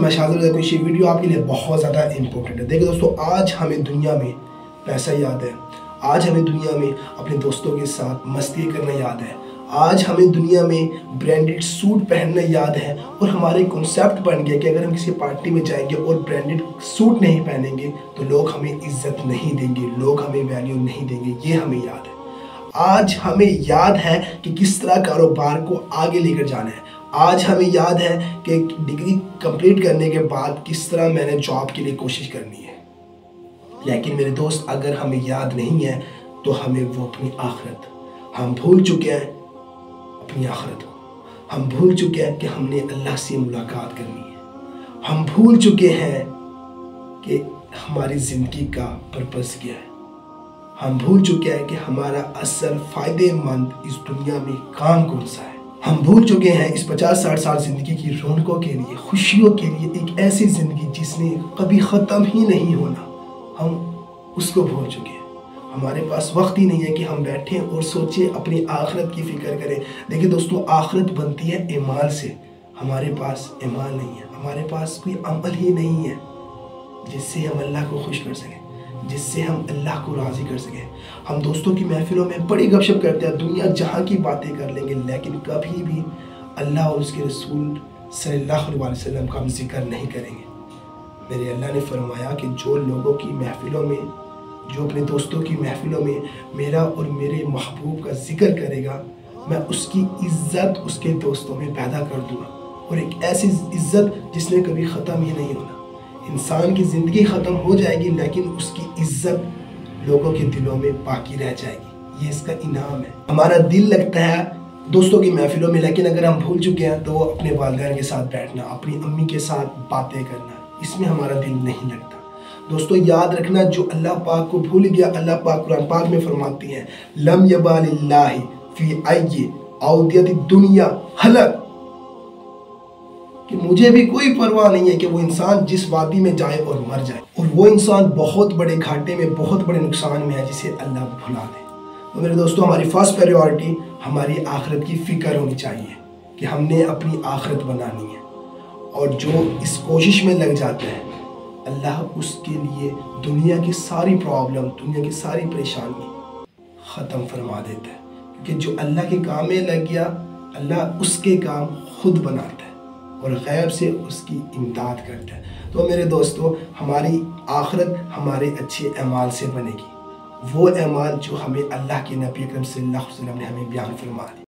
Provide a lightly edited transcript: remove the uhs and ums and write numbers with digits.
मैं शाहज़ कुछ ये वीडियो आपके लिए बहुत ज़्यादा इंपॉर्टेंट है। देखिए दोस्तों, आज हमें दुनिया में पैसा याद है, आज हमें दुनिया में अपने दोस्तों के साथ मस्ती करना याद है, आज हमें दुनिया में ब्रांडेड सूट पहनना याद है। और हमारे कॉन्सेप्ट बन गया कि अगर हम किसी पार्टी में जाएंगे और ब्रांडेड सूट नहीं पहनेंगे तो लोग हमें इज्जत नहीं देंगे, लोग हमें वैल्यू नहीं देंगे। ये हमें याद है। आज हमें याद है कि किस तरह कारोबार को आगे लेकर जाना है। आज हमें याद है कि डिग्री कंप्लीट करने के बाद किस तरह मैंने जॉब के लिए कोशिश करनी है। लेकिन मेरे दोस्त, अगर हमें याद नहीं है तो हमें वो अपनी आखिरत, हम भूल चुके हैं अपनी आखिरत को। हम भूल चुके हैं कि हमने अल्लाह से मुलाकात करनी है। हम भूल चुके हैं कि हमारी ज़िंदगी का पर्पस क्या है। हम भूल चुके हैं कि हमारा असल फ़ायदेमंद इस दुनिया में काम कौन सा है। हम भूल चुके हैं इस 50-60 साल ज़िंदगी की रौनकों के लिए, खुशियों के लिए, एक ऐसी ज़िंदगी जिसने कभी ख़त्म ही नहीं होना, हम उसको भूल चुके हैं। हमारे पास वक्त ही नहीं है कि हम बैठें और सोचें, अपनी आखिरत की फ़िक्र करें। देखिए दोस्तों, आखिरत बनती है ईमान से। हमारे पास ईमान नहीं है, हमारे पास कोई अमल ही नहीं है जिससे हम अल्लाह को खुश कर सकें, जिससे हम अल्लाह को राज़ी कर सकें। हम दोस्तों की महफिलों में बड़ी गपशप करते हैं, दुनिया जहाँ की बातें कर लेंगे, लेकिन कभी भी अल्लाह और उसके रसूल सल्लल्लाहु अलैहि वसल्लम का हम जिक्र नहीं करेंगे। मेरे अल्लाह ने फरमाया कि जो लोगों की महफिलों में, जो अपने दोस्तों की महफिलों में मेरा और मेरे महबूब का जिक्र करेगा, मैं उसकी इज़्ज़त उसके दोस्तों में पैदा कर दूँगा। और एक ऐसी इज़्ज़त जिसने कभी ख़त्म ही नहीं होना। इंसान की ज़िंदगी ख़त्म हो जाएगी लेकिन उसकी इज़्ज़त लोगों के दिलों में बाकी रह जाएगी। ये इसका इनाम है। हमारा दिल लगता है दोस्तों की महफिलों में, लेकिन अगर हम भूल चुके हैं तो अपने वालिदैन के साथ बैठना, अपनी अम्मी के साथ बातें करना, इसमें हमारा दिल नहीं लगता। दोस्तों याद रखना, जो अल्लाह पाक को भूल गया, अल्लाह पाक कुरान पाक में फरमाती हैं, लम यबालिल्लाहि फी अय्यि औदियति दुनिया हलक, कि मुझे भी कोई परवाह नहीं है कि वो इंसान जिस वादी में जाए और मर जाए, और वो इंसान बहुत बड़े घाटे में, बहुत बड़े नुकसान में है जिसे अल्लाह भुला दे। तो मेरे दोस्तों, हमारी फर्स्ट प्रायोरिटी हमारी आखिरत की फ़िक्र होनी चाहिए कि हमने अपनी आखिरत बनानी है। और जो इस कोशिश में लग जाता है, अल्लाह उसके लिए दुनिया की सारी प्रॉब्लम, दुनिया की सारी परेशानी ख़त्म फरमा देता है। क्योंकि जो अल्लाह के काम में लग गया, अल्लाह उसके काम खुद बनाता है और गैब से उसकी इमदाद करता है। तो मेरे दोस्तों, हमारी आखिरत हमारे अच्छे अमाल से बनेगी, वो अमाल जो हमें अल्लाह के नबी अकरम सल्लल्लाहु अलैहि वसल्लम ने हमें बयान फरमा दी।